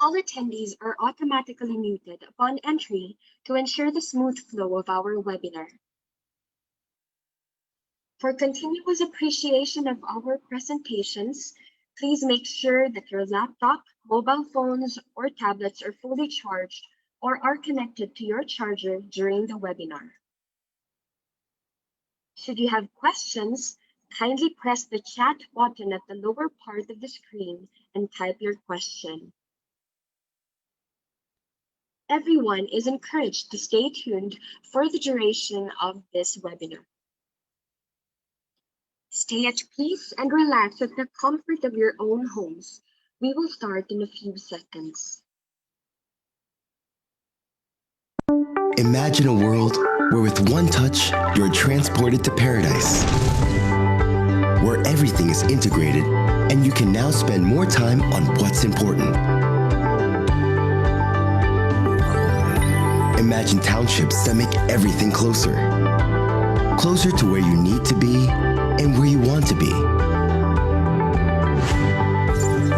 All attendees are automatically muted upon entry to ensure the smooth flow of our webinar. For continuous appreciation of our presentations, please make sure that your laptop, mobile phones, or tablets are fully charged or are connected to your charger during the webinar. Should you have questions, kindly press the chat button at the lower part of the screen and type your question. Everyone is encouraged to stay tuned for the duration of this webinar. Stay at peace and relax at the comfort of your own homes. We will start in a few seconds. Imagine a world where with one touch, you're transported to paradise, where everything is integrated and you can now spend more time on what's important. Imagine townships that make everything closer. Closer to where you need to be and where you want to be.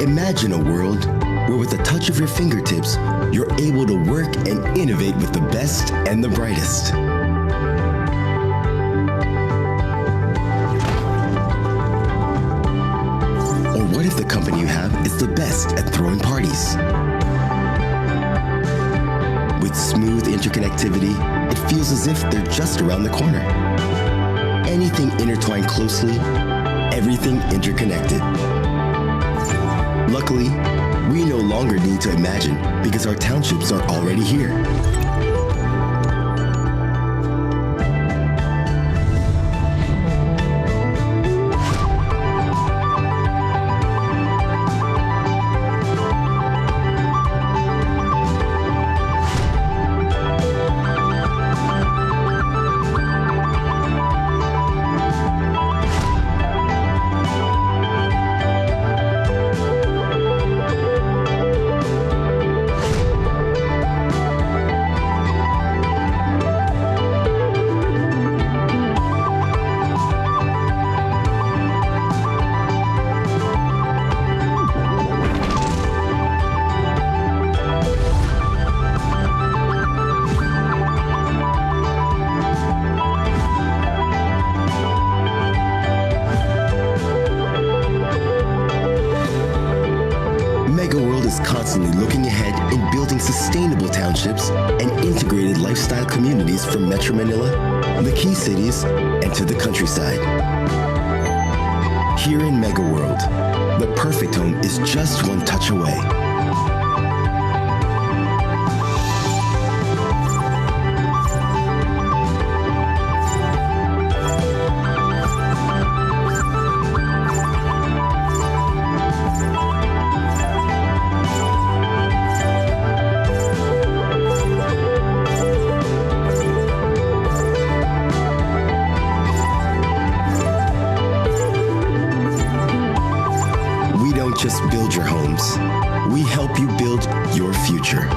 Imagine a world where with a touch of your fingertips, you're able to work and innovate with the best and the brightest. Or what if the company you have is the best at throwing parties? With smooth interconnectivity, it feels as if they're just around the corner. Anything intertwined closely, everything interconnected. Luckily, we no longer need to imagine because our townships are already here. Constantly looking ahead in building sustainable townships and integrated lifestyle communities from Metro Manila, the key cities, and to the countryside. Here in Mega World, the perfect home is just one touch away. Just build your homes. We help you build your future.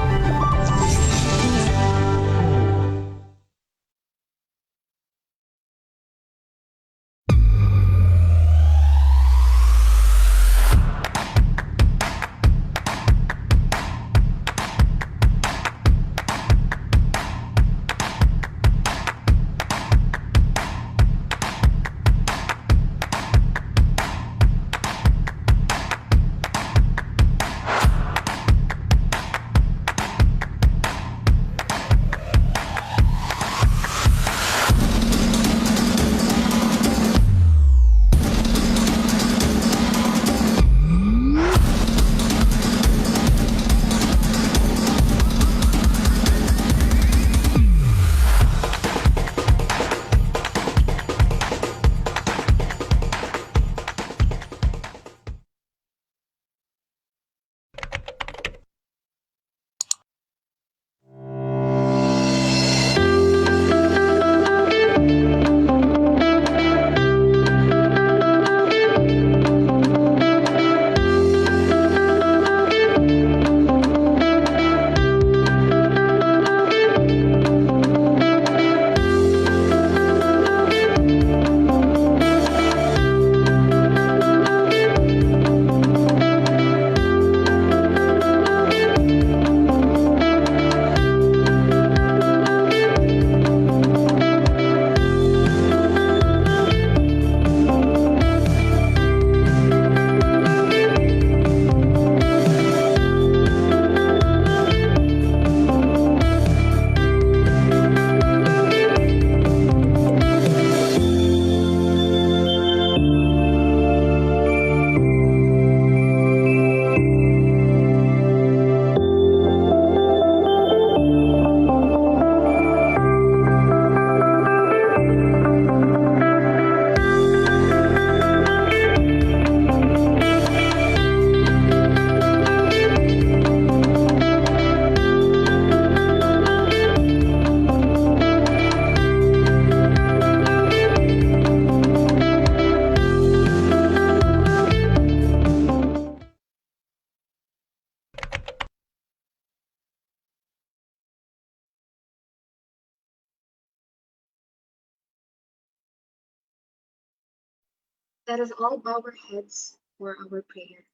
Let us all bow our heads for our prayer.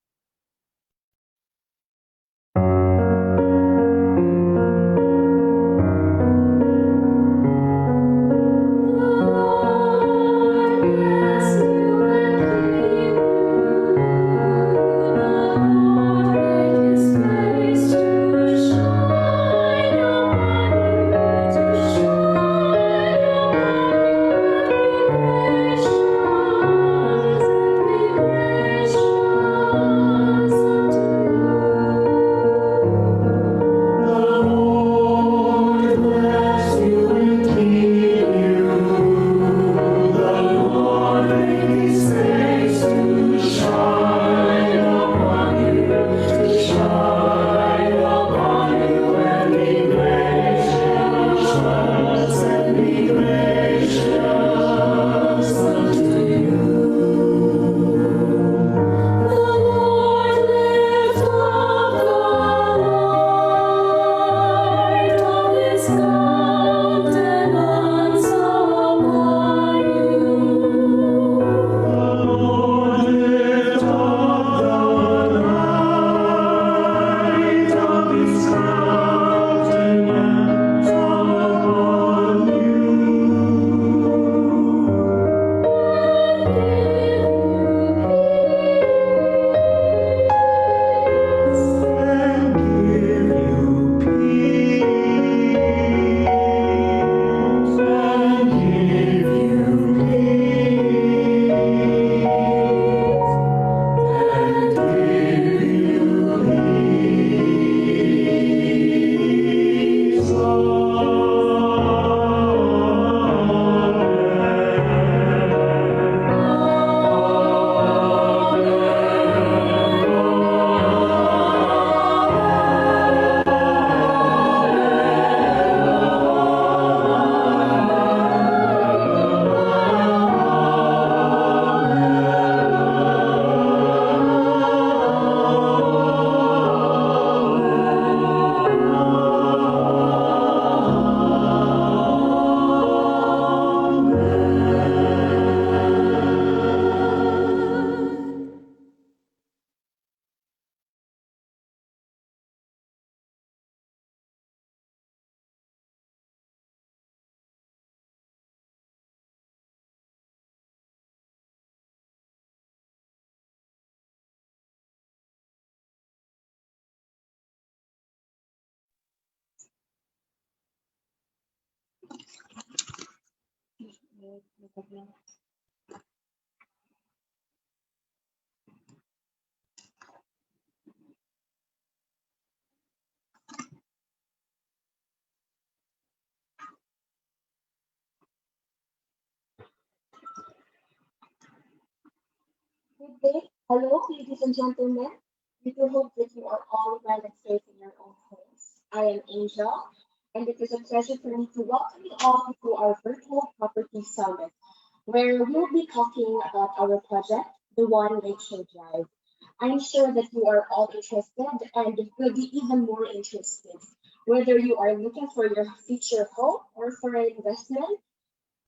Good day. Hello, ladies and gentlemen. We do hope that you are all well and safe in your own homes. I am Angel, and it is a pleasure for me to welcome you all to our virtual property summit, where we'll be talking about our project, the One Lakeshore Drive. I'm sure that you are all interested and will be even more interested. Whether you are looking for your future home or for an investment,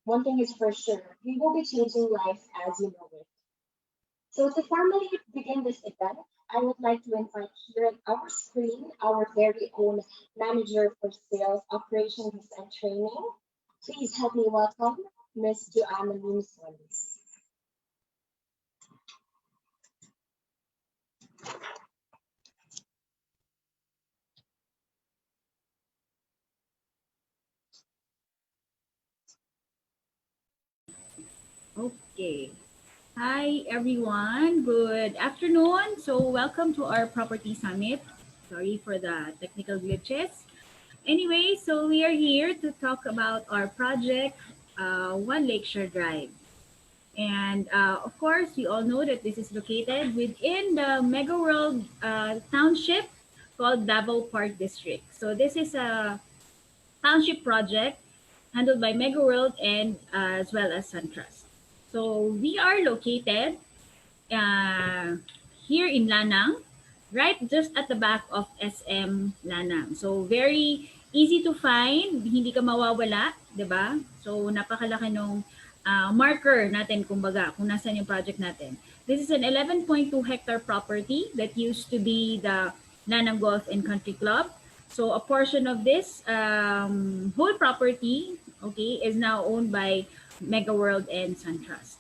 one thing is for sure, we will be changing life as you know it. So to formally begin this event, I would like to invite here on our screen our very own manager for sales, operations, and training. Please help me welcome Miss Joanna Lunes. Okay. Hi, everyone. Good afternoon. So, welcome to our property summit. Sorry for the technical glitches. Anyway, so we are here to talk about our project, One Lakeshore Drive. And of course, you all know that this is located within the Mega World Township called Davao Park District. So, this is a township project handled by Mega World and as well as SunTrust. So we are located uh, here in Lanang, right just at the back of SM Lanang. So very easy to find, hindi ka mawawala, 'di ba? So napakalaki nung marker natin, kumbaga, kung nasan yung project natin. This is an 11.2 hectare property that used to be the Lanang Golf and Country Club. So a portion of this whole property, okay, is now owned by Mega World and SunTrust.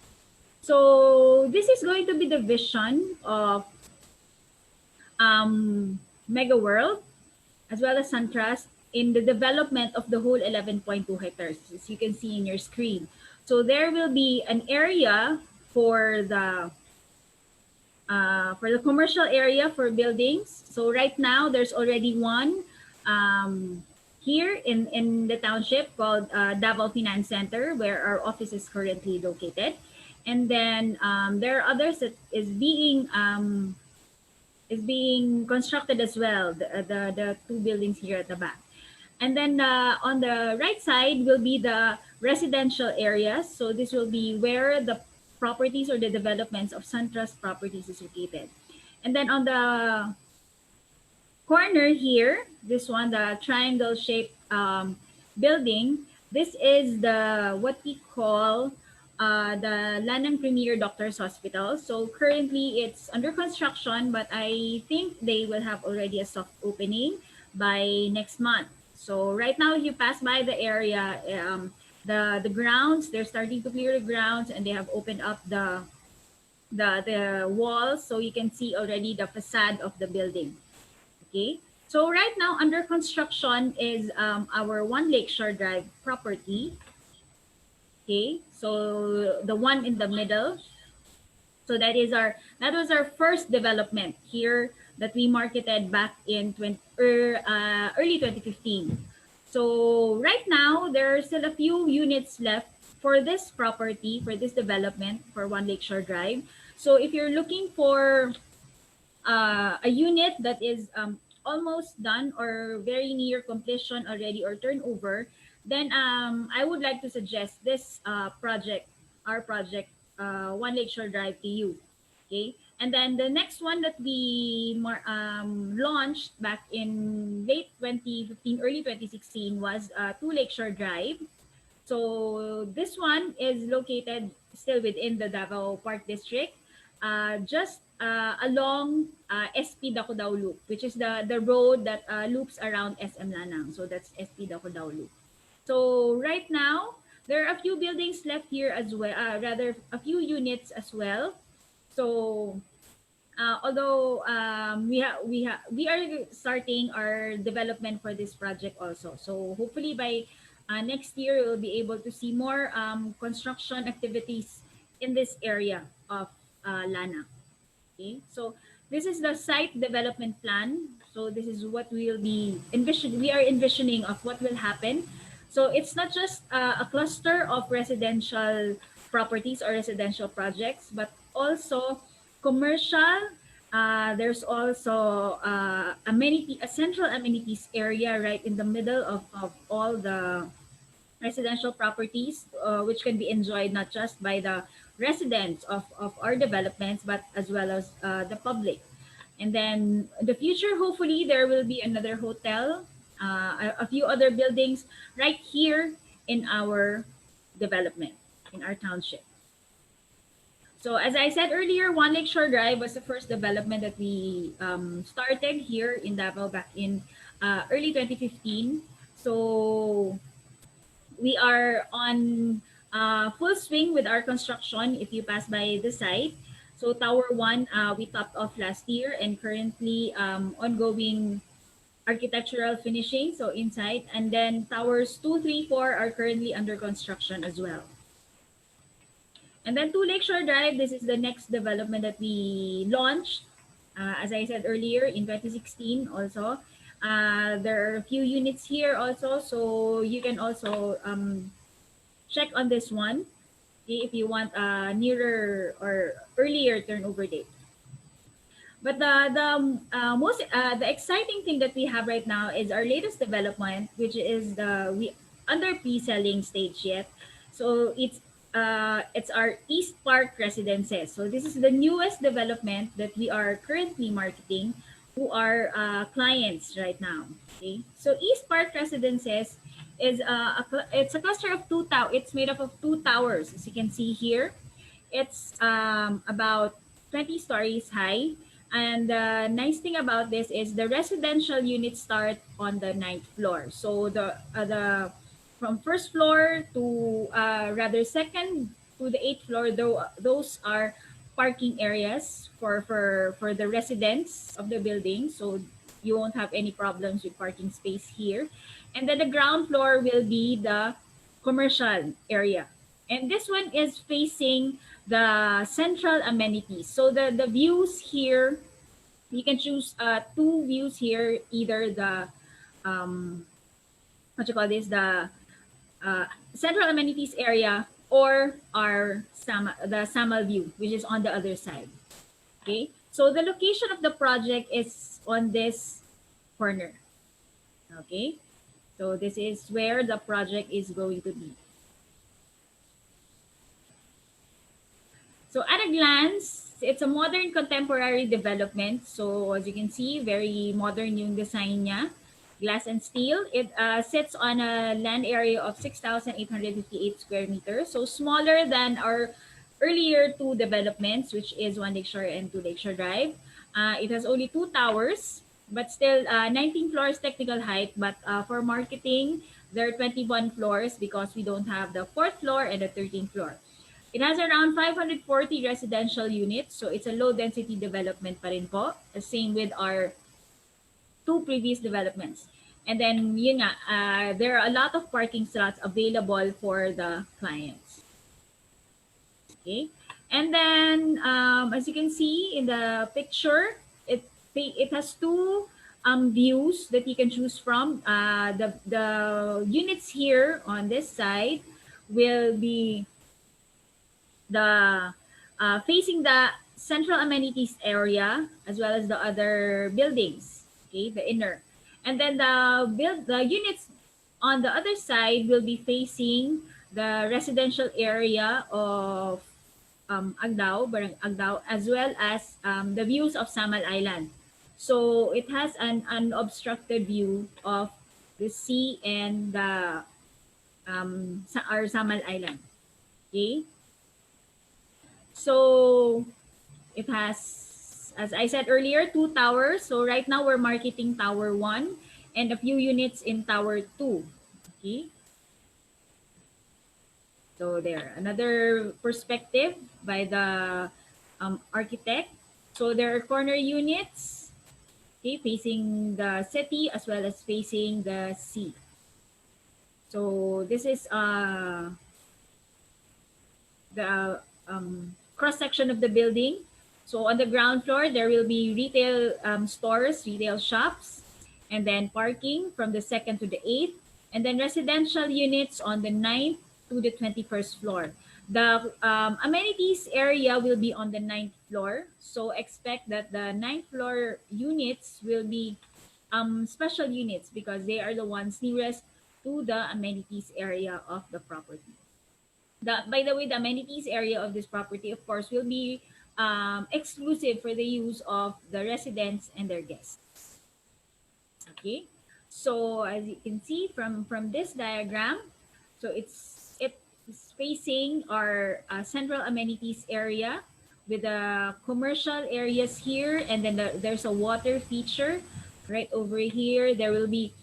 So this is going to be the vision of Mega World as well as SunTrust in the development of the whole 11.2 hectares, as you can see in your screen. So there will be an area for the commercial area for buildings. So right now there's already one here in the township called Davao Finance Center, where our office is currently located. And then there are others that is being constructed as well, the two buildings here at the back. And then on the right side will be the residential areas. So this will be where the properties or the developments of SunTrust properties is located. And then on the corner here, this one, the triangle shaped building, this is the what we call the Lanang Premier Doctors Hospital. So currently it's under construction, but I think they will have already a soft opening by next month. So right now, if you pass by the area, the grounds, they're starting to clear the grounds, and they have opened up the walls, so you can see already the facade of the building. Okay, so right now under construction is our One Lakeshore Drive property. Okay, so the one in the middle. So that was our first development here that we marketed back in early 2015. So right now there are still a few units left for this property, for this development, for One Lakeshore Drive. So if you're looking for a unit that is almost done or very near completion already or turnover, then I would like to suggest this project, our project, One Lakeshore Drive to you. Okay, and then the next one that we launched back in late 2015, early 2016 was Two Lakeshore Drive. So this one is located still within the Davao Park District, just along SP Dakudao Loop, which is the road that loops around SM Lanang. So that's SP Dakudao Loop. So right now, there are a few buildings left here as well, rather a few units as well. So although we are starting our development for this project also. So hopefully by next year we'll be able to see more construction activities in this area of Lanang. Okay, so this is the site development plan. So this is what we will be we are envisioning of what will happen. So it's not just a cluster of residential properties or residential projects, but also commercial. There's also a central amenities area right in the middle of all the residential properties, which can be enjoyed not just by the residents of our developments, but as well as the public. And then in the future, hopefully, there will be another hotel, a few other buildings right here in our development, in our township. So as I said earlier, One Lakeshore Drive was the first development that we started here in Davao back in early 2015. So we are on full swing with our construction if you pass by the site. So Tower 1, we topped off last year, and currently ongoing architectural finishing, so inside. And then Towers 2, 3, 4 are currently under construction as well. And then Two Lakeshore Drive, this is the next development that we launched, as I said earlier, in 2016 also. There are a few units here also, so you can also check on this one if you want a nearer or earlier turnover date. But the exciting thing that we have right now is our latest development, which is we under pre-selling stage yet. So it's our East Park Residences. So this is the newest development that we are currently marketing to our clients right now. Okay, so East Park Residences is it's a cluster of it's made up of two towers, as you can see here. It's about 20 stories high. And the nice thing about this is the residential units start on the ninth floor. So the from first floor to rather second to the eighth floor, though those are parking areas for the residents of the building. So you won't have any problems with parking space here. And then the ground floor will be the commercial area. And this one is facing the central amenities. So the views here, you can choose two views here, either the um, what you call this, the uh, central amenities area, or the Samal view, which is on the other side. Okay, so the location of the project is on this corner. Okay, so this is where the project is going to be. So at a glance, it's a modern contemporary development. So as you can see, very modern yung design niya. Glass and steel. It sits on a land area of 6,858 square meters. So smaller than our earlier two developments, which is One Lakeshore and Two Lakeshore Drive. It has only two towers, but still 19 floors technical height. But for marketing, there are 21 floors because we don't have the fourth floor and the 13th floor. It has around 540 residential units, so it's a low density development pa rin po. Same with our two previous developments. And then yun nga, there are a lot of parking slots available for the clients. Okay. And then as you can see in the picture, it has two views that you can choose from. The units here on this side will be the facing the central amenities area, as well as the other buildings, okay, the inner. And then the units on the other side will be facing the residential area of Agdao, Barang Agdao, as well as the views of Samal Island. So it has an unobstructed view of the sea and our Samal Island. Okay. So it has, as I said earlier, two towers. So right now we're marketing Tower 1 and a few units in Tower 2. Okay. So there, another perspective by the architect. So there are corner units, okay, facing the city as well as facing the sea. So this is the cross section of the building. So on the ground floor, there will be retail stores, retail shops, and then parking from the second to the eighth, and then residential units on the ninth to the 21st floor. The amenities area will be on the ninth floor. So expect that the ninth floor units will be special units because they are the ones nearest to the amenities area of the property. By the way, the amenities area of this property, of course, will be exclusive for the use of the residents and their guests. Okay, so as you can see from this diagram, so it's facing our central amenities area with the commercial areas here, and then there's a water feature right over here. There will be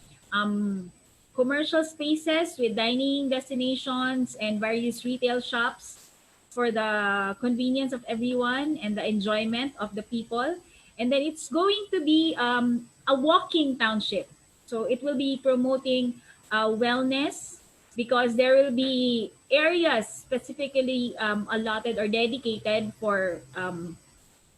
commercial spaces with dining destinations and various retail shops for the convenience of everyone and the enjoyment of the people. And then it's going to be a walking township. So it will be promoting wellness because there will be areas specifically allotted or dedicated for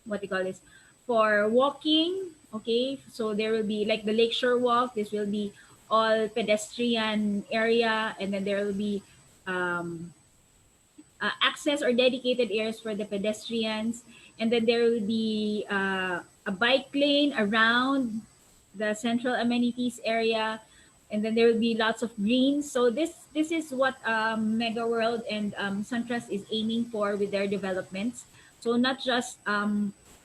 what do you call this, for walking. Okay, so there will be like the lakeshore walk. This will be all pedestrian area, and then there will be access or dedicated areas for the pedestrians, and then there will be a bike lane around the central amenities area, and then there will be lots of greens. So this is what Mega World and SunTrust is aiming for with their developments. So not just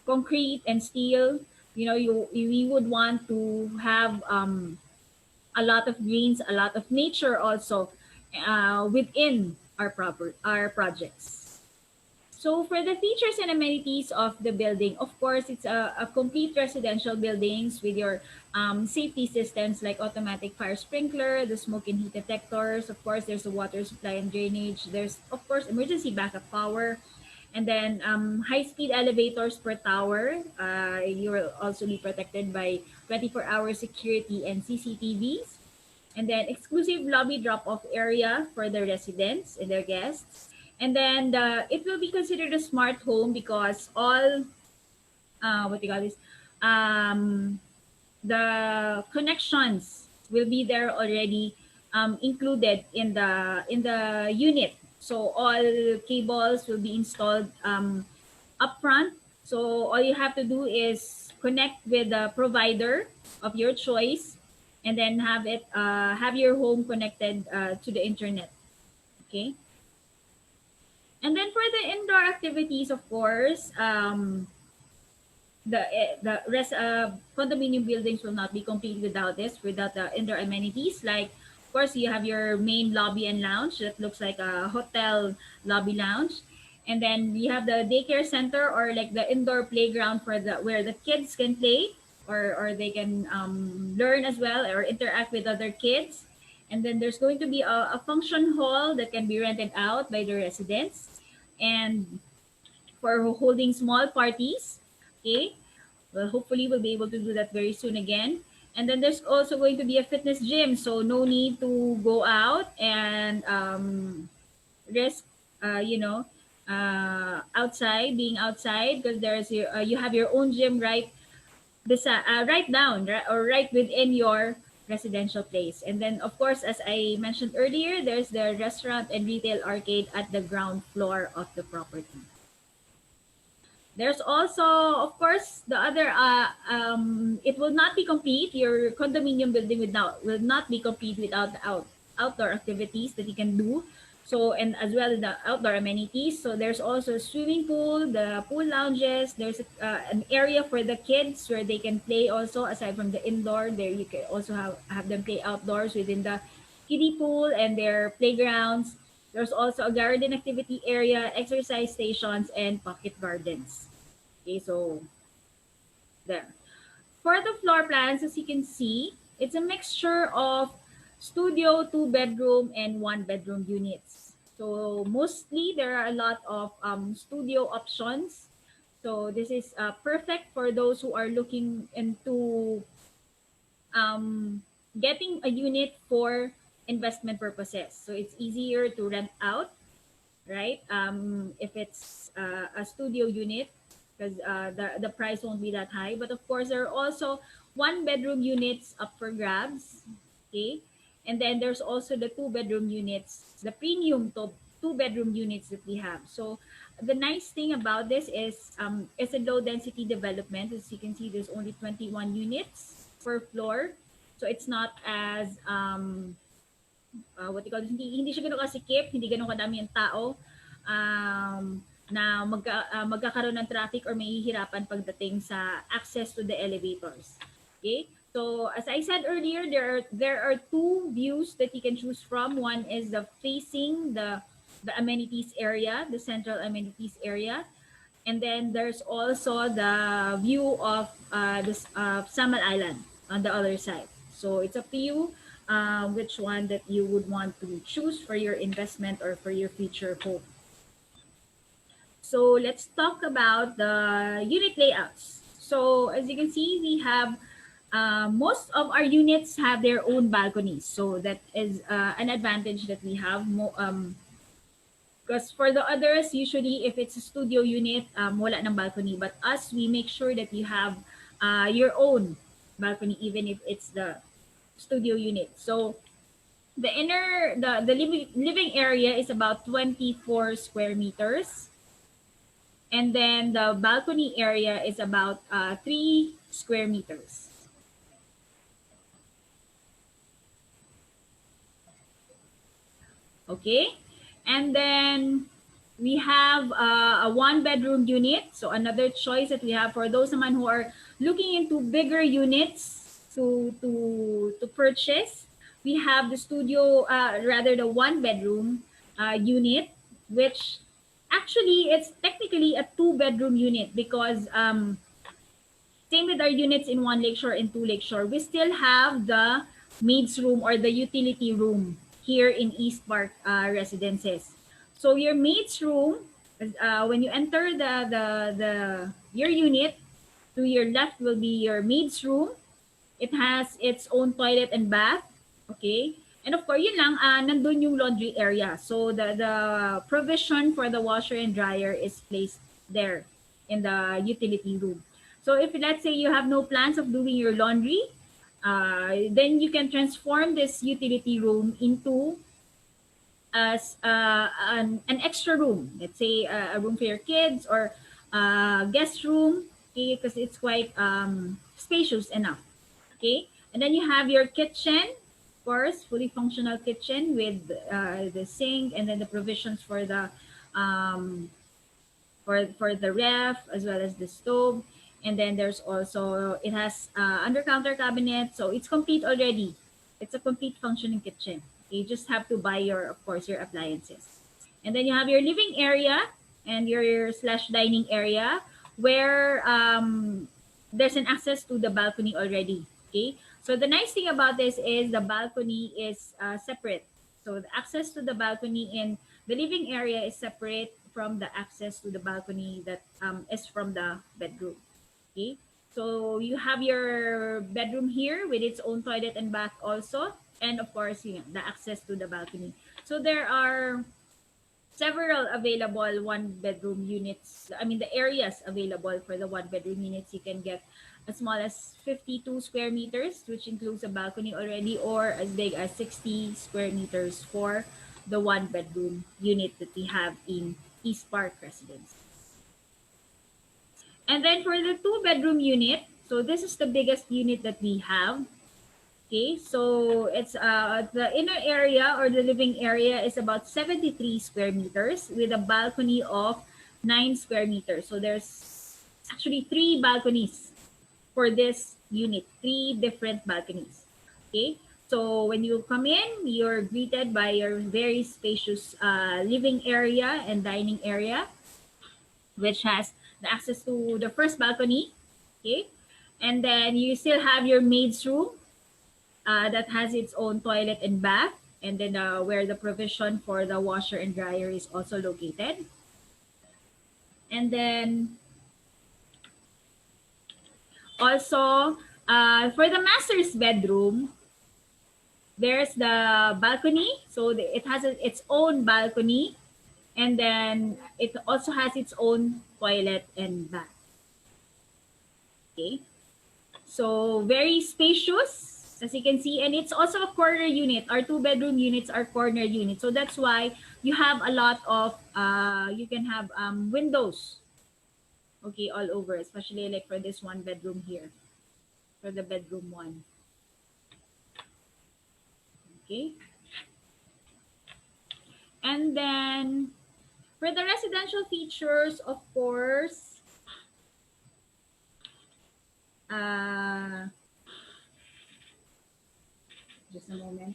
concrete and steel. You know, we would want to have a lot of greens, a lot of nature also within our projects. So for the features and amenities of the building, of course, it's a complete residential buildings with your safety systems like automatic fire sprinkler, the smoke and heat detectors. Of course, there's a water supply and drainage. There's, of course, emergency backup power. And then high-speed elevators per tower. You will also be protected by 24-hour security and CCTVs. And then exclusive lobby drop-off area for the residents and their guests. And then it will be considered a smart home because all what you call this um, the connections will be there already included in the unit. So all cables will be installed up front. So all you have to do is connect with the provider of your choice, and then have your home connected to the internet. Okay. And then for the indoor activities, of course, the rest condominium buildings will not be complete without this, without the indoor amenities. Like, of course, you have your main lobby and lounge that looks like a hotel lobby lounge. And then we have the daycare center, or like the indoor playground for the where the kids can play, or they can learn as well or interact with other kids. And then there's going to be a function hall that can be rented out by the residents, and for holding small parties. Okay. Well, hopefully we'll be able to do that very soon again. And then there's also going to be a fitness gym, so no need to go out and risk, you know, being outside, because you have your own gym right down or right within your residential place. And then, of course, as I mentioned earlier, there's the restaurant and retail arcade at the ground floor of the property. There's also, of course, the other. It will not be complete. Your condominium building will not be complete without the outdoor activities that you can do. So, and as well as the outdoor amenities. So there's also a swimming pool, the pool lounges. There's an area for the kids where they can play also, aside from the indoor. There you can also have them play outdoors within the kiddie pool and their playgrounds. There's also a garden activity area, exercise stations, and pocket gardens. Okay, so there. For the floor plans, as you can see, it's a mixture of studio, two-bedroom, and one-bedroom units. So mostly there are a lot of studio options. So this is perfect for those who are looking into getting a unit for investment purposes. So it's easier to rent out, right? If it's a studio unit, because the price won't be that high. But of course, there are also one bedroom units up for grabs. Okay, and then there's also the two-bedroom units, the premium two-bedroom units that we have. So the nice thing about this is it's a low density development. As you can see, there's only 21 units per floor. So it's not as what you call this, hindi siya gano'n kasikip, hindi gano'n kadami yung tao na magkakaroon ng traffic or mahihirapan pagdating sa access to the elevators. Okay? So as I said earlier, there are two views that you can choose from. One is the facing the amenities area, the central amenities area. And then there's also the view of this Samal Island on the other side. So it's up to you which one that you would want to choose for your investment or for your future home. So let's talk about the unit layouts. So as you can see, we have most of our units have their own balconies. So that is an advantage that we have. Because for the others, usually if it's a studio unit, wala ng balcony. But us, we make sure that you have your own balcony, even if it's the studio unit. So the living area is about 24 square meters. And then the balcony area is about 3 square meters. Okay. And then we have a one-bedroom unit. So another choice that we have for those naman who are looking into bigger units to purchase. we have the studio, rather the one bedroom unit, which actually it's technically a two-bedroom unit because same with our units in one lakeshore and two lakeshore, we still have the maid's room or the utility room here in East Park residences. So your maid's room, when you enter the your unit, to your left will be your maid's room. It has its own toilet and bath. Okay? And of course, yun lang, nandun yung laundry area. So the provision for the washer and dryer is placed there in the utility room. So if let's say you have no plans of doing your laundry, then you can transform this utility room into as an extra room. Let's say a room for your kids or a guest room, okay, because it's quite spacious enough. Okay, and then you have your kitchen, of course, fully functional kitchen with the sink and then the provisions for the um, for the ref as well as the stove. And then there's also, it has under counter cabinet, so it's complete already. It's a complete functioning kitchen. You just have to buy your, of course, your appliances. And then you have your living area and your slash dining area where there's an access to the balcony already. Okay, so the nice thing about this is the balcony is separate. So the access to the balcony in the living area is separate from the access to the balcony that is from the bedroom. Okay, so you have your bedroom here with its own toilet and bath also, and of course, the access to the balcony. So there are several available one bedroom units. I mean, the areas available for the one bedroom units, you can get as small as 52 square meters, which includes a balcony already, or as big as 60 square meters for the one bedroom unit that we have in East Park Residence. And then for the two bedroom unit, so this is the biggest unit that we have. Okay, so it's the inner area or the living area is about 73 square meters with a balcony of 9 square meters. So there's actually 3 balconies for this unit, 3 different balconies. Okay, so when you come in, you're greeted by your very spacious living area and dining area, which has the access to the first balcony. Okay, and then you still have your maid's room that has its own toilet and bath, and then where the provision for the washer and dryer is also located. And then also for the master's bedroom, there's the balcony. So it has its own balcony, and then it also has its own toilet and bath. Okay, so very spacious, as you can see, and it's also a corner unit. Our two bedroom units are corner units, so that's why you have a lot of you can have windows, okay, all over, especially like for this one bedroom here, for the bedroom one. Okay, and then for the residential features, of course, just a moment.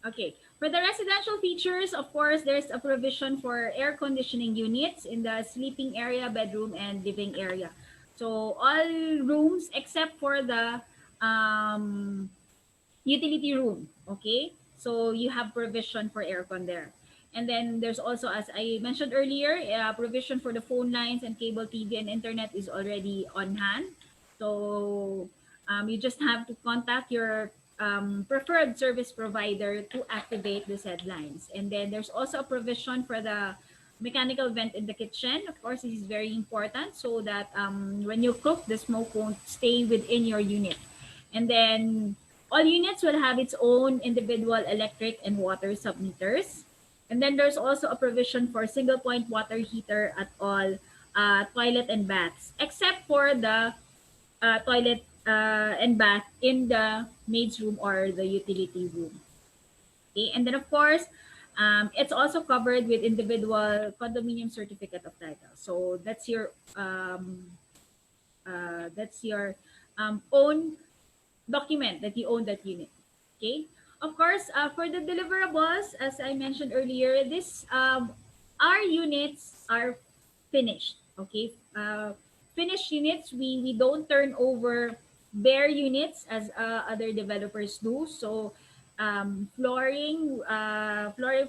Okay, for the residential features, of course, there's a provision for air conditioning units in the sleeping area, bedroom, and living area. So all rooms except for the utility room, okay? So you have provision for aircon there. And then there's also, as I mentioned earlier, provision for the phone lines and cable TV and internet is already on hand. So you just have to contact your preferred service provider to activate the said lines. And then there's also a provision for the mechanical vent in the kitchen. Of course, this is very important so that when you cook, the smoke won't stay within your unit. And then all units will have its own individual electric and water submeters. And then there's also a provision for single point water heater at all toilet and baths, except for the toilet and bath in the maid's room or the utility room. Okay, and then of course, It's also covered with individual condominium certificate of title. So that's your own document that you own that unit. Okay. Of course, for the deliverables, as I mentioned earlier, this our units are finished. Okay. Finished units, we don't turn over bare units as other developers do. So flooring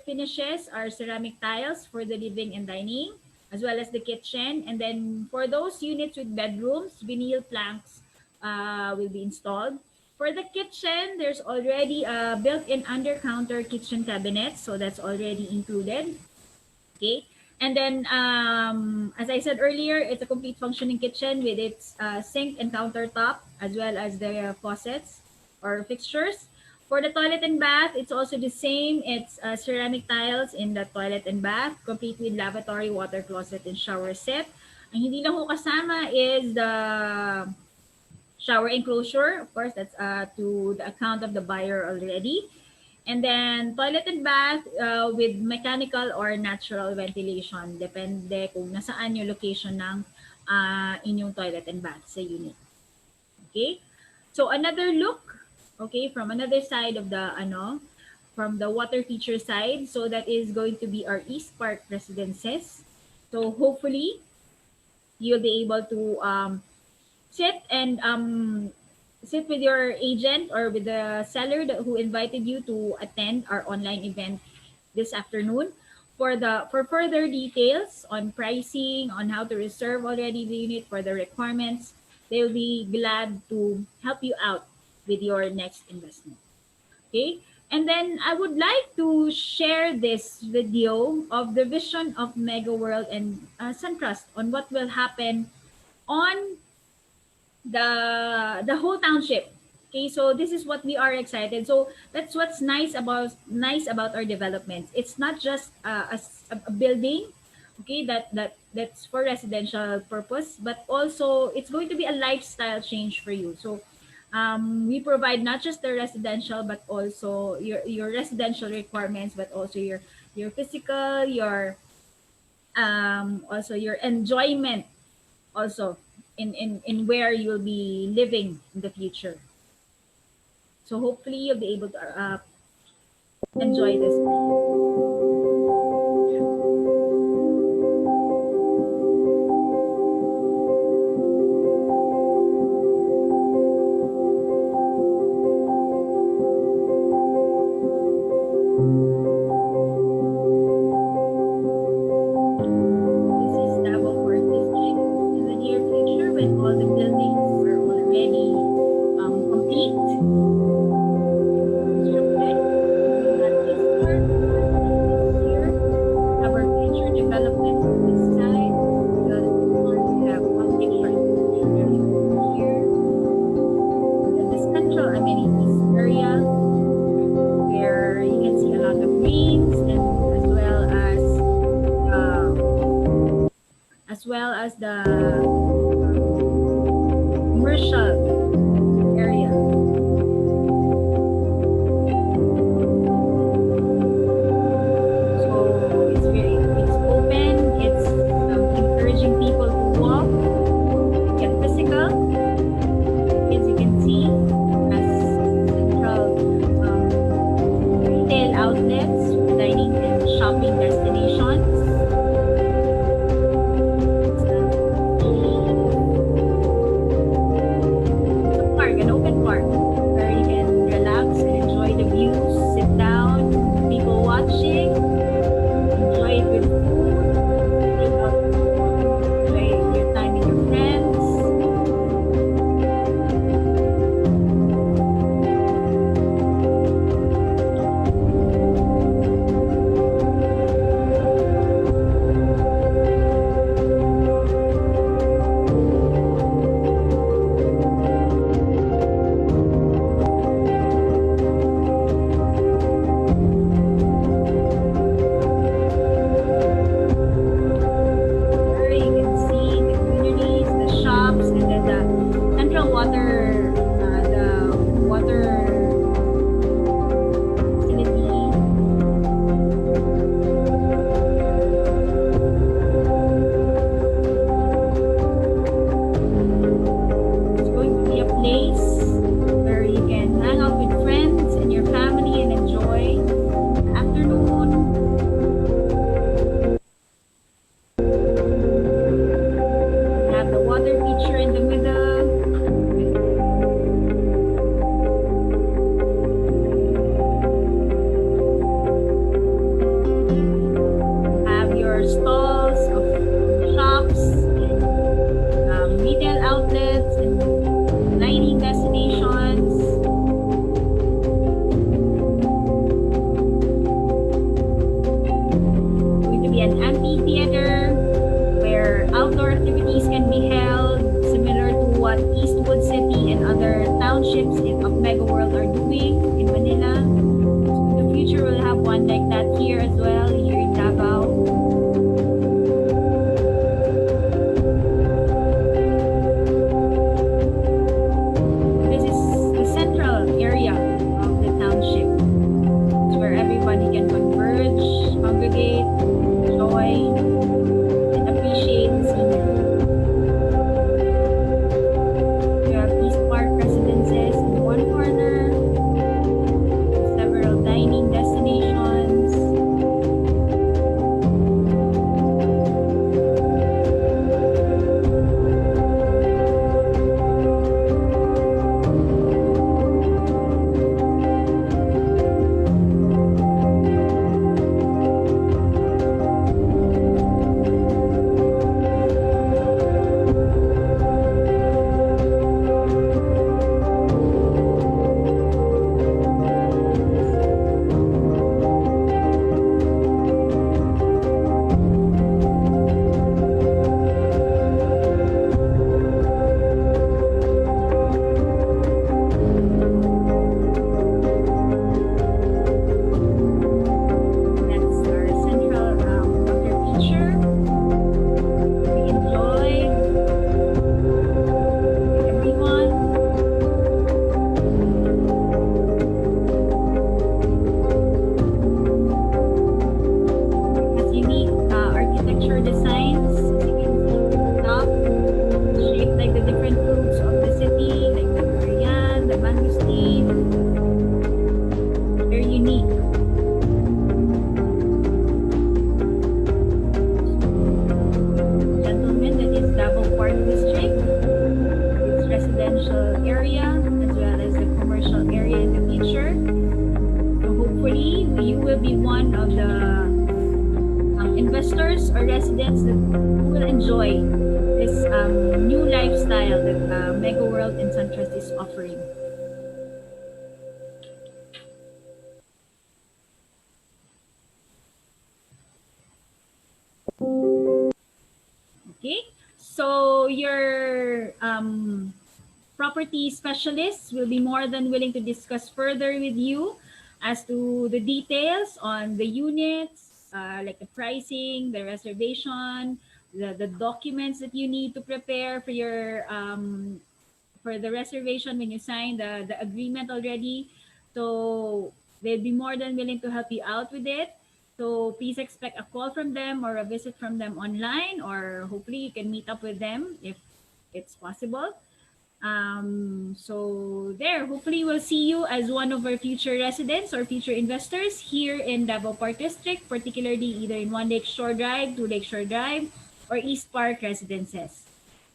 finishes are ceramic tiles for the living and dining, as well as the kitchen. And then for those units with bedrooms, vinyl planks will be installed. For the kitchen, there's already a built-in under-counter kitchen cabinet, so that's already included. Okay. And then, as I said earlier, it's a complete functioning kitchen with its sink and countertop, as well as the faucets or fixtures. For the toilet and bath, it's also the same. It's ceramic tiles in the toilet and bath, complete with lavatory, water closet, and shower set. Ang hindi lang ho kasama is the shower enclosure. Of course, that's to the account of the buyer already. And then toilet and bath with mechanical or natural ventilation. Depende kung nasaan yung location ng inyong toilet and bath sa unit. Okay? So another look, okay, from another side of the from the water feature side. So that is going to be our East Park residences. So hopefully you'll be able to sit with your agent or with the seller who invited you to attend our online event this afternoon for further details on pricing, on how to reserve already the unit, for the requirements. They'll be glad to help you out with your next investment. Okay. And then I would like to share this video of the vision of Mega World and Suncrust on what will happen on the whole township. Okay, so this is what we are excited. So that's what's nice about our developments. It's not just a building, okay, that's for residential purpose, but also it's going to be a lifestyle change for you. So we provide not just the residential, but also your residential requirements, but also your physical, your also your enjoyment also in where you'll be living in the future. So hopefully you'll be able to enjoy this. This is Davao Port District in the near future when all the buildings are already complete. Constructed. We have this part here. Our future developments on this side. We have one picture here. The central amenities area where you can see a lot of greens and as well as the commercial area. So it's open. It's encouraging people to walk, get physical. As you can see, as central retail outlets, dining and shopping destinations. place where you can hang out with friends and your family and enjoy the afternoon. You have the water feature in the middle. Have your stalls of shops and retail outlets and dining destinations. Going to be an amphitheater where outdoor activities can be held, similar to what Eastwood City and other townships of Mega World are doing in Manila. So in the future, we'll have one like that here as well, here in Davao. This is the central area of the township. It's where everybody can converge, congregate, enjoy, and appreciate the scenery. You have East Park residences in one corner, several dining destinations. That's our central water feature. We enjoy everyone. It has unique architecture designs. As you can see from the top, shaped like the different fruits of the city, like the durian, the mangosteen. Very unique. Gentlemen, that is Davao Park District. Its residential area as well as the commercial area in the future. So hopefully you will be one of the investors or residents that will enjoy this new lifestyle that Mega World and SunTrust is offering. Okay, so your property specialists will be more than willing to discuss further with you as to the details on the units, like the pricing, the reservation, the documents that you need to prepare for the reservation when you sign the agreement already. So they'll be more than willing to help you out with it. So please expect a call from them or a visit from them online, or hopefully you can meet up with them if it's possible. So there, hopefully we'll see you as one of our future residents or future investors here in Davao Park District, particularly either in One Lakeshore Drive, Two Lakeshore Drive, or East Park residences.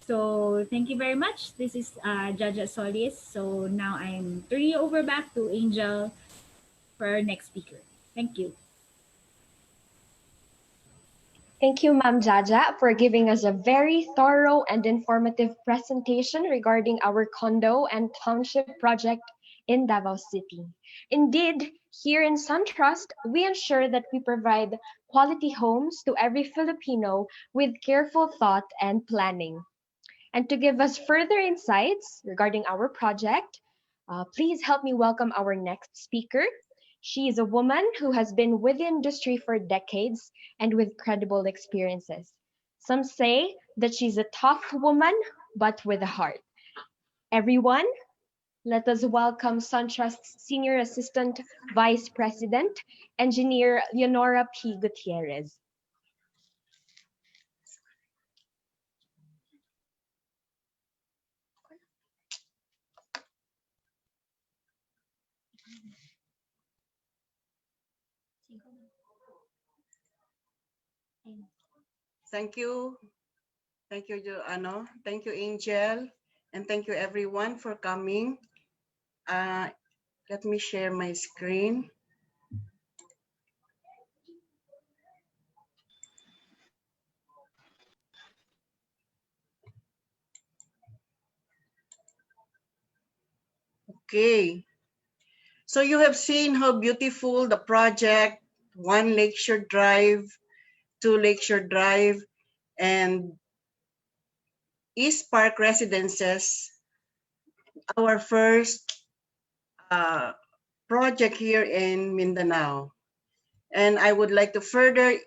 So thank you very much. This is Jaja Solis. So now I'm turning you over back to Angel for our next speaker. Thank you. Thank you, Ma'am Jaja, for giving us a very thorough and informative presentation regarding our condo and township project in Davao City. Indeed, here in SunTrust, we ensure that we provide quality homes to every Filipino with careful thought and planning. And to give us further insights regarding our project, please help me welcome our next speaker. She is a woman who has been with the industry for decades and with credible experiences. Some say that she's a tough woman, but with a heart. Everyone, let us welcome SunTrust's Senior Assistant Vice President, Engineer Leonora P. Gutierrez. Thank you. Thank you, Thank you, Angel. And thank you, everyone, for coming. Uh, Let me share my screen. Okay. So you have seen how beautiful the project, one Lakeshore Drive, two Lakeshore Drive, and East Park Residences, our first uh, project here in Mindanao. And I would like to further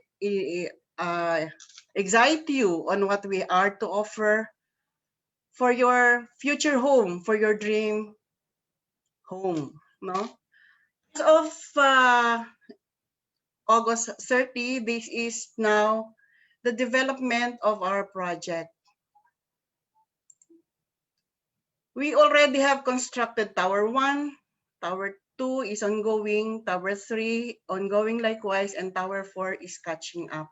uh, excite you on what we are to offer for your future home, for your dream home. No? As of August 30, this is now the development of our project. We already have constructed Tower 1, Tower 2 is ongoing, Tower 3 ongoing likewise, and Tower 4 is catching up.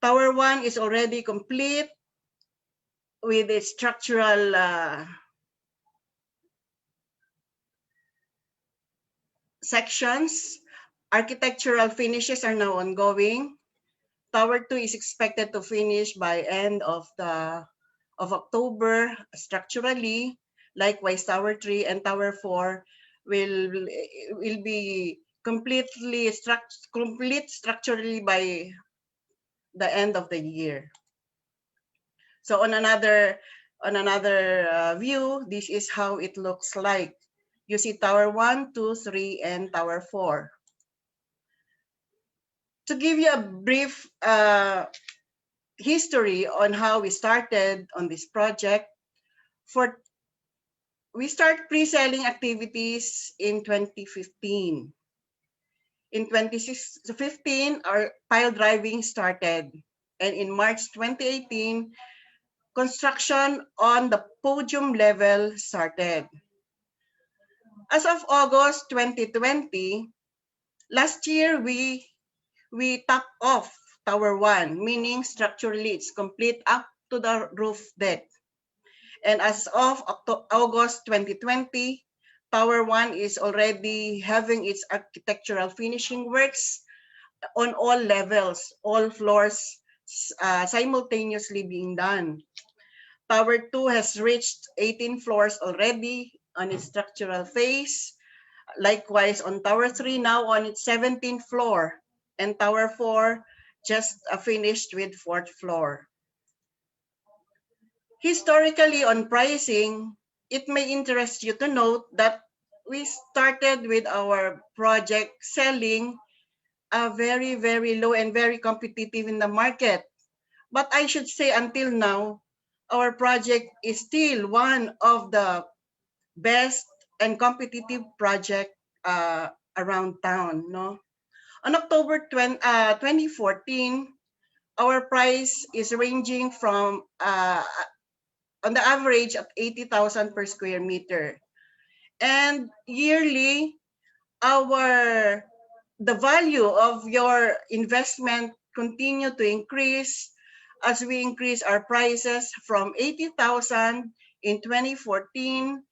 Tower 1 is already complete with its structural sections. Architectural finishes are now ongoing. Tower 2 is expected to finish by end of October structurally. Likewise, Tower 3 and Tower 4 will be complete structurally by the end of the year. So on another view, this is how it looks like. You see Tower 1, 2, 3, and Tower 4. To give you a brief history on how we started on this project, we start pre-selling activities in 2015. In 2015, our pile driving started. And in March 2018, construction on the podium level started. As of August 2020, last year we topped off Tower 1, meaning structurally it's complete up to the roof deck. And as of August 2020, Tower 1 is already having its architectural finishing works on all levels, all floors simultaneously being done. Tower 2 has reached 18 floors already on its structural phase. Likewise, on Tower 3, now on its 17th floor. And Tower 4 just finished with 4th floor. Historically, on pricing, it may interest you to note that we started with our project selling very, very low and very competitive in the market. But I should say until now, our project is still one of the best and competitive project around town. No? On October 2014, our price is ranging from on the average of 80,000 per square meter. And yearly, the value of your investment continue to increase as we increase our prices from 80,000 in 2014.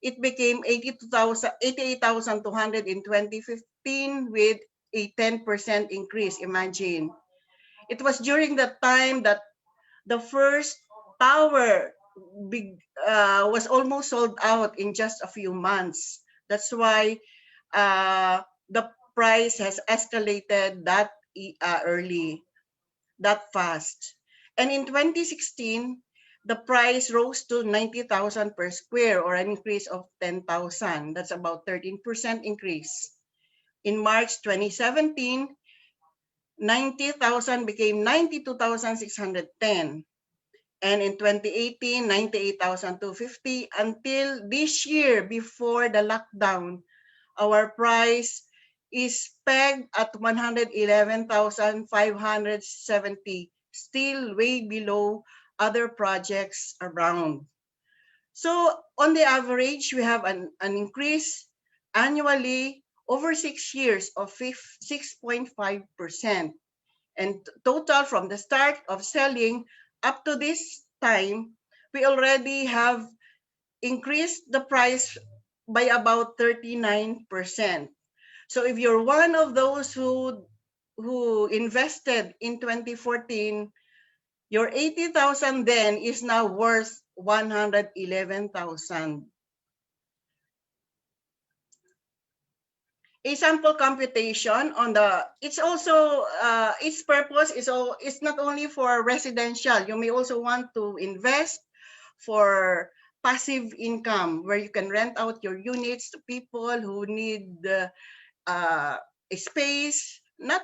It became 88,200 in 2015 with a 10% increase. Imagine. It was during that time that the first tower was almost sold out in just a few months. That's why the price has escalated that early, that fast. And in 2016, the price rose to 90,000 per square, or an increase of 10,000. That's about 13% increase. In March 2017, 90,000 became 92,610. And in 2018, 98,250 until this year before the lockdown, our price is pegged at 111,570, still way below other projects around. So on the average, we have an increase annually over 6 years of 6.5%. And total from the start of selling up to this time, we already have increased the price by about 39%. So if you're one of those who invested in 2014, your 80,000 then is now worth 111,000. A sample computation on the, it's also its purpose is it's not only for residential. You may also want to invest for passive income, where you can rent out your units to people who need a space, not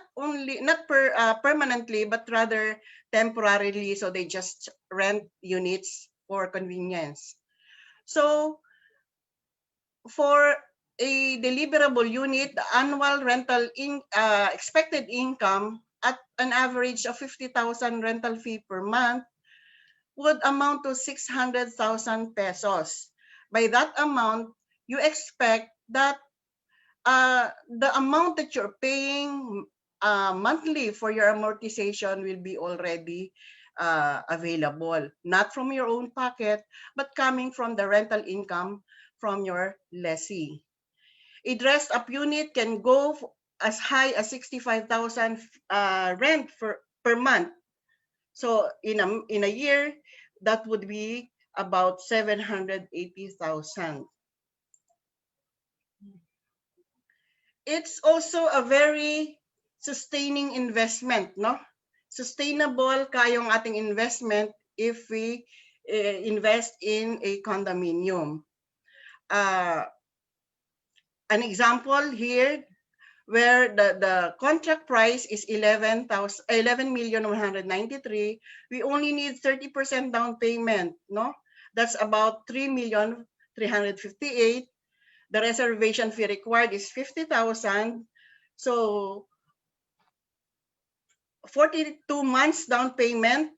permanently, but rather temporarily, so they just rent units for convenience. So for a deliverable unit, the annual rental expected income at an average of 50,000 rental fee per month would amount to 600,000 pesos. By that amount, you expect that the amount that you're paying monthly for your amortization will be already available, not from your own pocket, but coming from the rental income from your lessee. A dressed up unit can go as high as 65,000 rent per month. So in a year, that would be about 780,000. It's also a very sustaining investment, no? Sustainable kayong ating investment if we invest in a condominium. An example here, where the contract price is 11,193,000, we only need 30% down payment, no? That's about 3,358,000. The reservation fee required is 50,000. So 42 months down payment,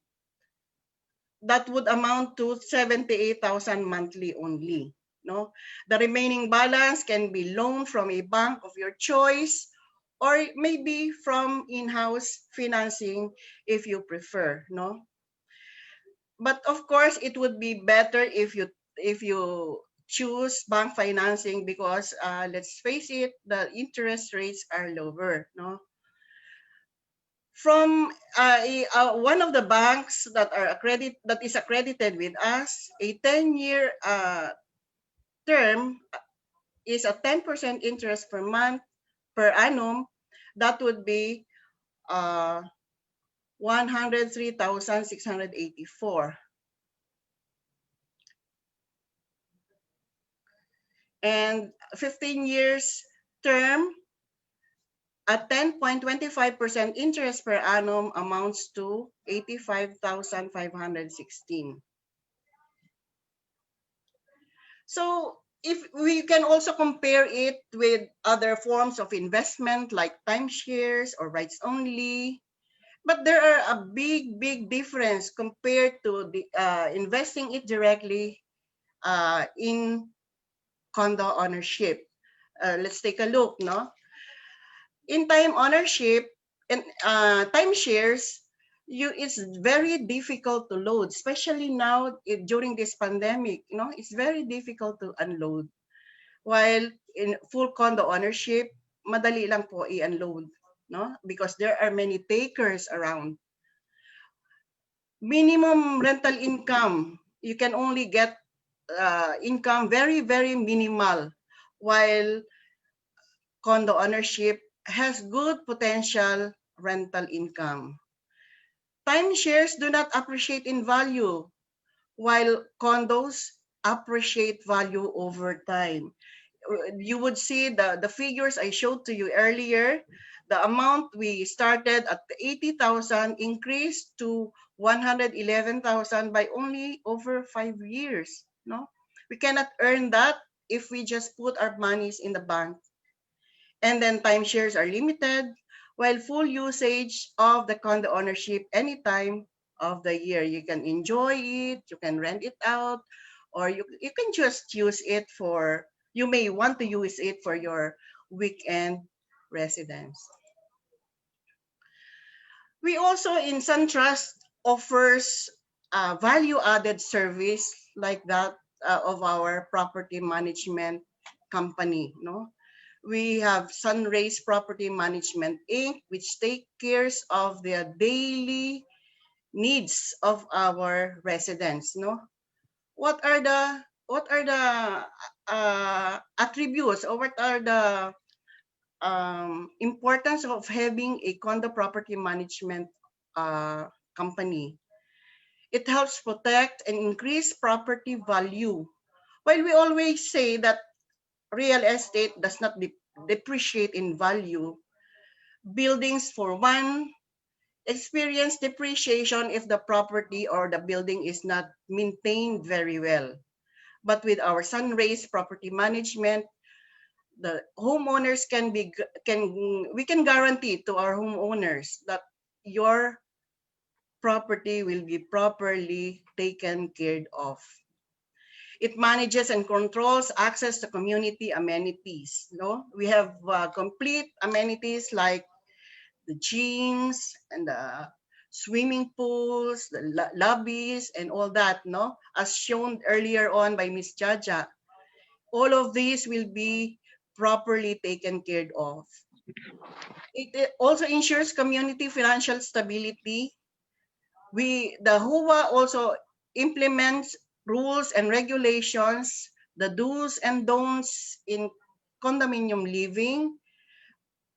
that would amount to 78,000 monthly only. No, the remaining balance can be loaned from a bank of your choice, or maybe from in-house financing if you prefer. No, but of course it would be better if you choose bank financing, because let's face it, the interest rates are lower. No, from one of the banks that is accredited with us, a 10-year term is a 10% interest per month per annum. That would be 103,684. And 15 years term at 10.25% interest per annum amounts to 85,516. So if we can also compare it with other forms of investment like timeshares or rights only, but there are a big difference compared to the investing it directly in condo ownership. Let's take a look, no? In time ownership and timeshares, it's very difficult to load, especially now during this pandemic. You know, it's very difficult to unload. While in full condo ownership, madali lang po i-unload, no? Because there are many takers around. Minimum rental income, you can only get income very minimal, while condo ownership has good potential rental income. Timeshares do not appreciate in value, while condos appreciate value over time. You would see the figures I showed to you earlier. The amount we started at 80,000 increased to 111,000 by only over 5 years. No, we cannot earn that if we just put our monies in the bank. And then timeshares are limited, while full usage of the condo ownership anytime of the year. You can enjoy it, you can rent it out, or you can just use it for, you may want to use it for your weekend residence. We also in SunTrust offers value-added service like that of our property management company. No, we have Sunrays Property Management Inc., which take cares of the daily needs of our residents. No, what are the attributes, or what are the importance of having a condo property management uh, company? It helps protect and increase property value. While we always say that real estate does not depreciate in value, buildings, for one, experience depreciation if the property or the building is not maintained very well. But with our Sunrays Property Management, the homeowners can we can guarantee to our homeowners that your property will be properly taken care of. It manages and controls access to community amenities. No, we have complete amenities like the gyms and the swimming pools, the lobbies, and all that. No, as shown earlier on by Miss Jaja, all of these will be properly taken care of. It also ensures community financial stability. The HUA also implements rules and regulations, the do's and don'ts in condominium living,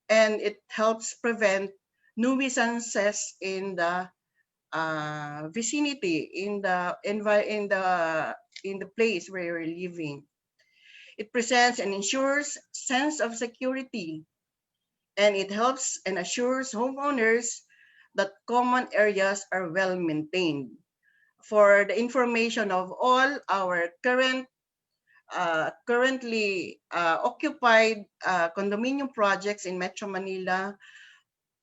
and it helps prevent nuisances in the vicinity, in the place where you're living. It presents and ensures sense of security, and it helps and assures homeowners that common areas are well maintained. For the information of all our currently occupied condominium projects in Metro Manila,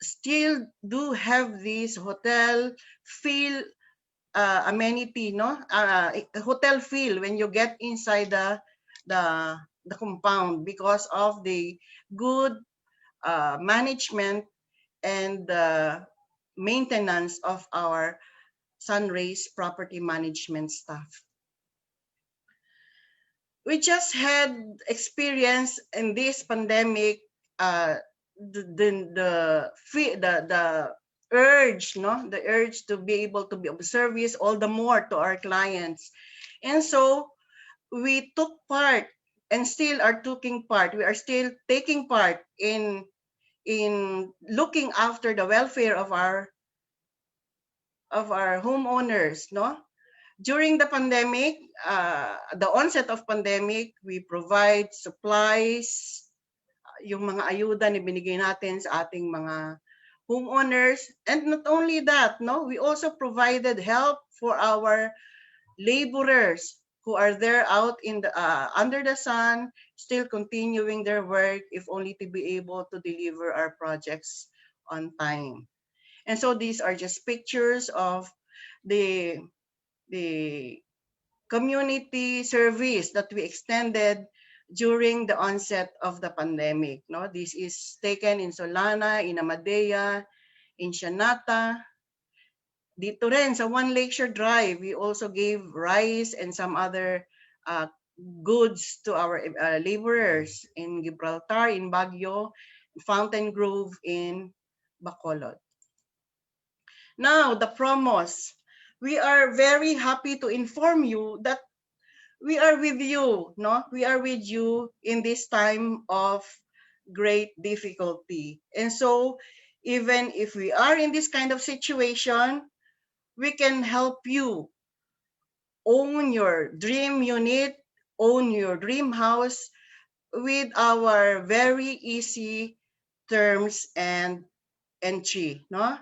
still do have this hotel feel amenity, no? Hotel feel when you get inside the the compound because of the good management and the maintenance of our Sunrays property management staff. We just had experience in this pandemic, the urge, no, the urge to be able to be of service all the more to our clients, and so we took part and still are taking part. We are still taking part in looking after the welfare of our homeowners, no? During the pandemic, the onset of pandemic, we provide supplies, yung mga ayuda na binigay natin sa ating mga homeowners. And not only that, no, we also provided help for our laborers who are there out in the under the sun, still continuing their work, if only to be able to deliver our projects on time. And so these are just pictures of the the community service that we extended during the onset of the pandemic. No, this is taken in Solana, in Amadea, in Shanata. Dito rin sa One Lakeshore Drive, we also gave rice and some other goods to our laborers in Gibraltar, in Baguio, Fountain Grove, in Bacolod. Now, the promos. We are very happy to inform you that we are with you, no? We are with you in this time of great difficulty. And so, even if we are in this kind of situation, we can help you own your dream unit, own your dream house with our very easy terms and entry, no?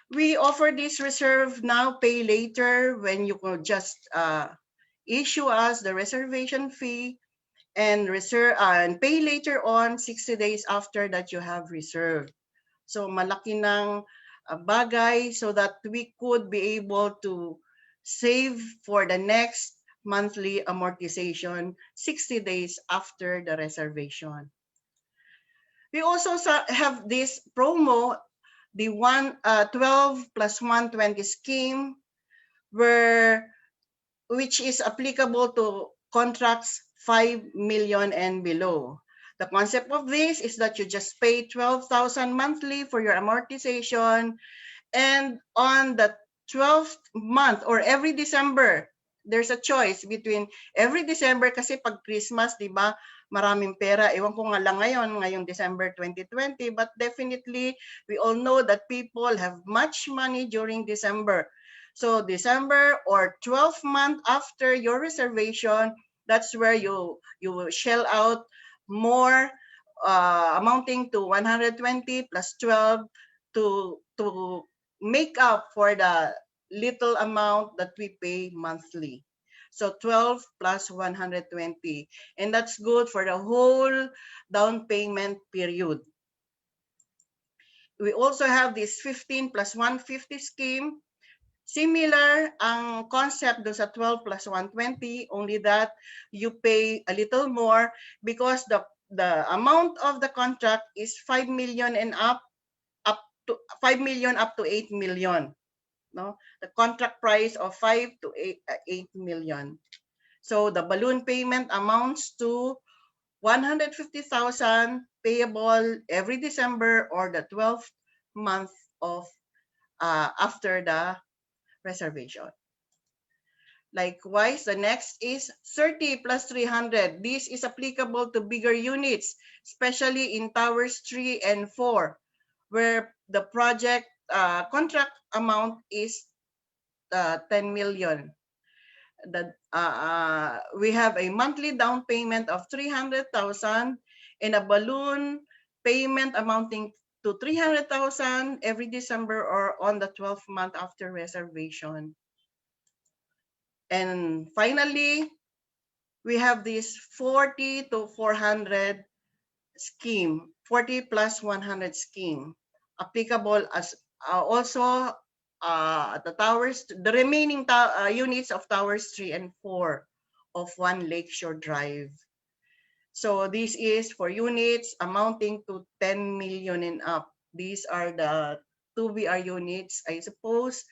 We offer this reserve now, pay later, when you could just issue us the reservation fee and reserve and pay later on 60 days after that you have reserved. So malaki ng bagay so that we could be able to save for the next monthly amortization 60 days after the reservation. We also have this promo the 12 plus 120 scheme, which is applicable to contracts 5 million and below. The concept of this is that you just pay 12,000 monthly for your amortization, and on the 12th month or every December, there's a choice between every December kasi pag Christmas, di ba, maraming pera. Ewan ko nga lang ngayong December 2020, but definitely we all know that people have much money during December. So December or 12th month after your reservation, that's where you will shell out more, amounting to 120 plus 12 to make up for the little amount that we pay monthly. So 12 plus 120. And that's good for the whole down payment period. We also have this 15 plus 150 scheme. Similar ang concept do sa 12 plus 120, only that you pay a little more because the amount of the contract is 5 million and up to 5 million up to 8 million. No, the contract price of 5 to 8 million. So the balloon payment amounts to 150,000 payable every December or the 12th month of after the reservation. Likewise, the next is 30 plus 300. This is applicable to bigger units, especially in towers 3 and 4, where the project contract amount is 10 million. We have a monthly down payment of 300,000 and a balloon payment amounting to 300,000 every December or on the 12th month after reservation. And finally, we have this 40 to 400 scheme, 40 plus 100 scheme, applicable as also the towers, the remaining units of towers 3 and 4 of One Lakeshore Drive. So this is for units amounting to 10 million and up. These are the 2BR units, I suppose,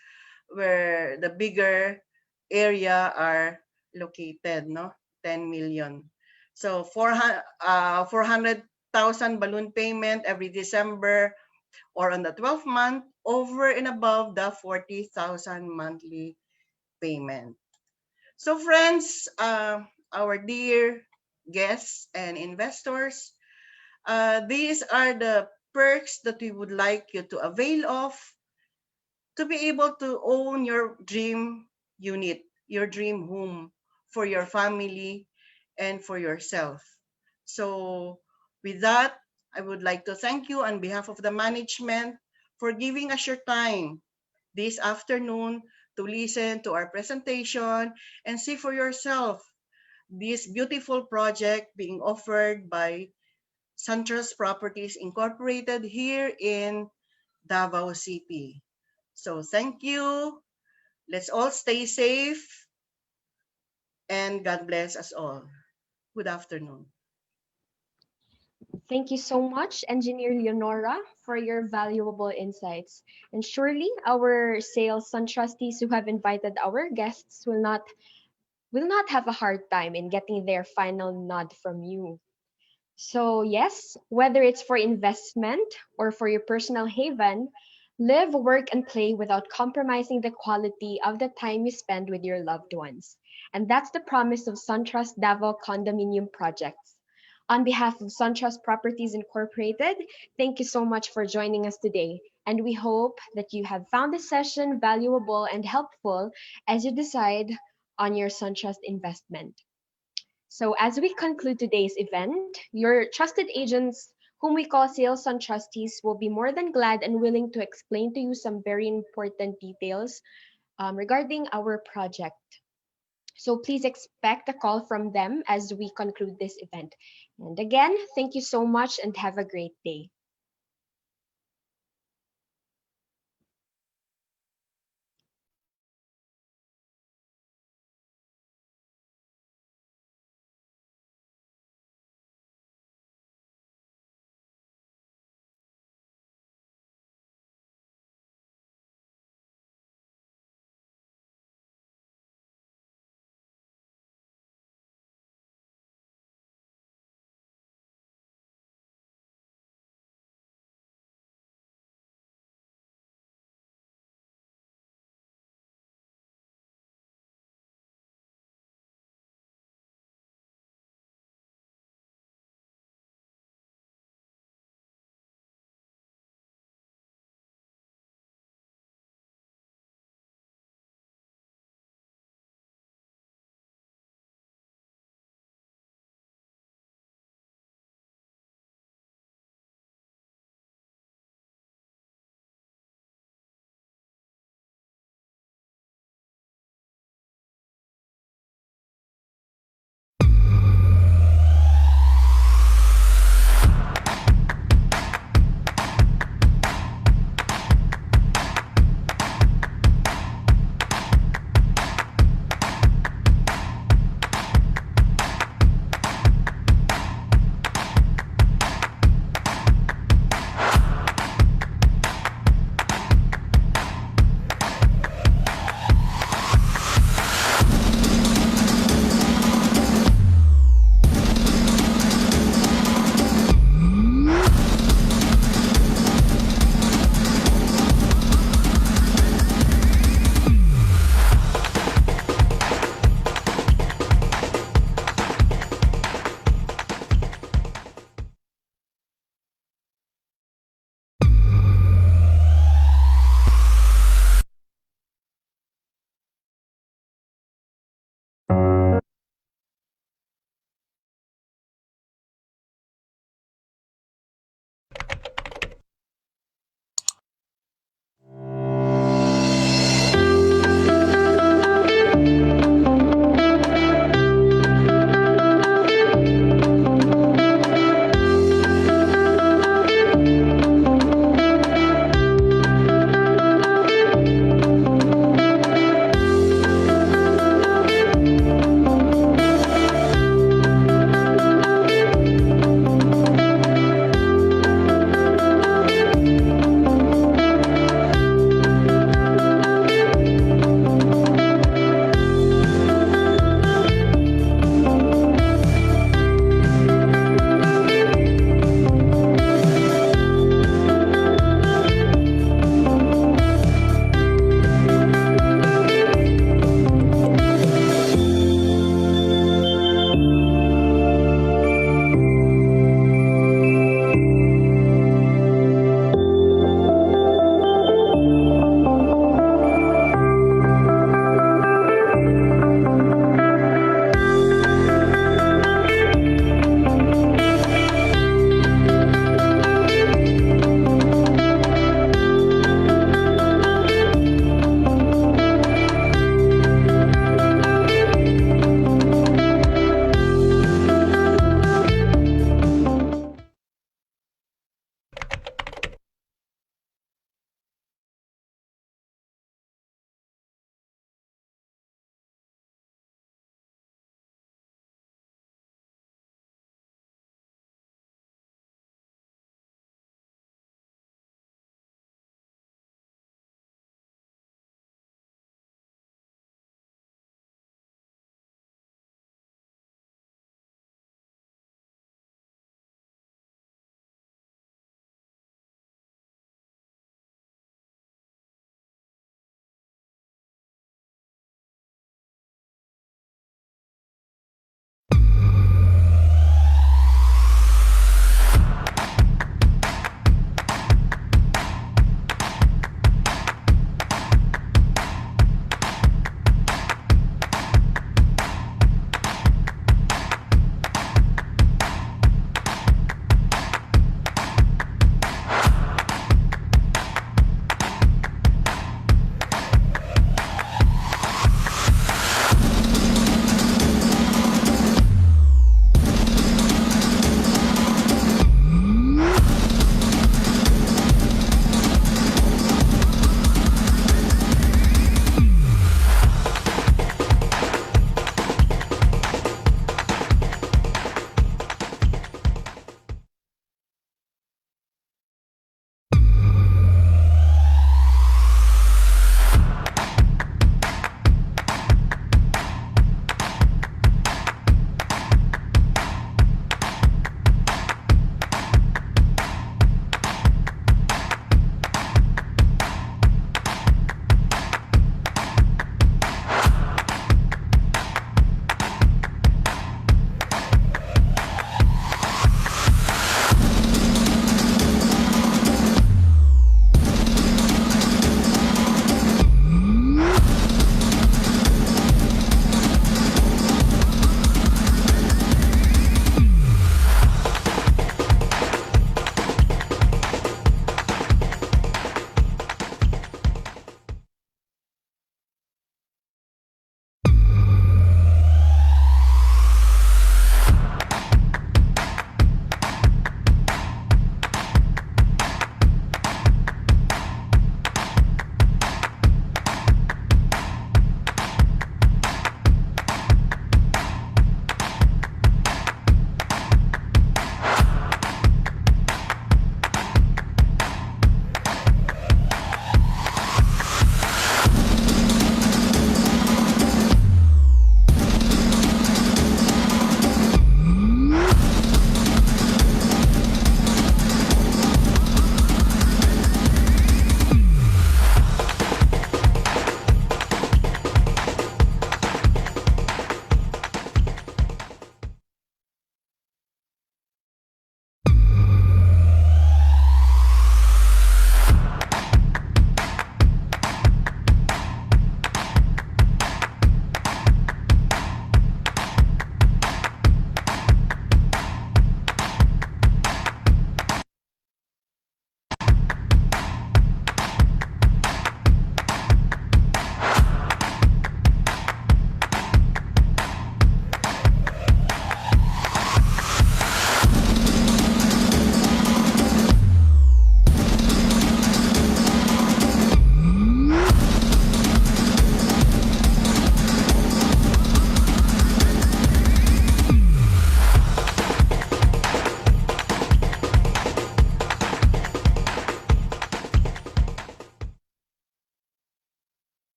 where the bigger area are located, no? 10 million. So 400,000 balloon payment every December or on the 12th month over and above the 40,000 monthly payment. So friends, our dear guests and investors, these are the perks that we would like you to avail of to be able to own your dream unit, your dream home for your family and for yourself. So with that, I would like to thank you on behalf of the management for giving us your time this afternoon to listen to our presentation and see for yourself this beautiful project being offered by SunTrust Properties Incorporated here in Davao City. So thank you. Let's all stay safe and God bless us all. Good afternoon. Thank you so much, Engineer Leonora, for your valuable insights. And surely our sales sun trustees who have invited our guests will not have a hard time in getting their final nod from you. So yes, whether it's for investment or for your personal haven, live, work, and play without compromising the quality of the time you spend with your loved ones. And that's the promise of SunTrust Davao condominium projects. On behalf of SunTrust Properties Incorporated, thank you so much for joining us today. And we hope that you have found this session valuable and helpful as you decide on your SunTrust investment. So as we conclude today's event, your trusted agents, whom we call Sales Sun Trustees, will be more than glad and willing to explain to you some very important details regarding our project. So please expect a call from them as we conclude this event. And again, thank you so much and have a great day.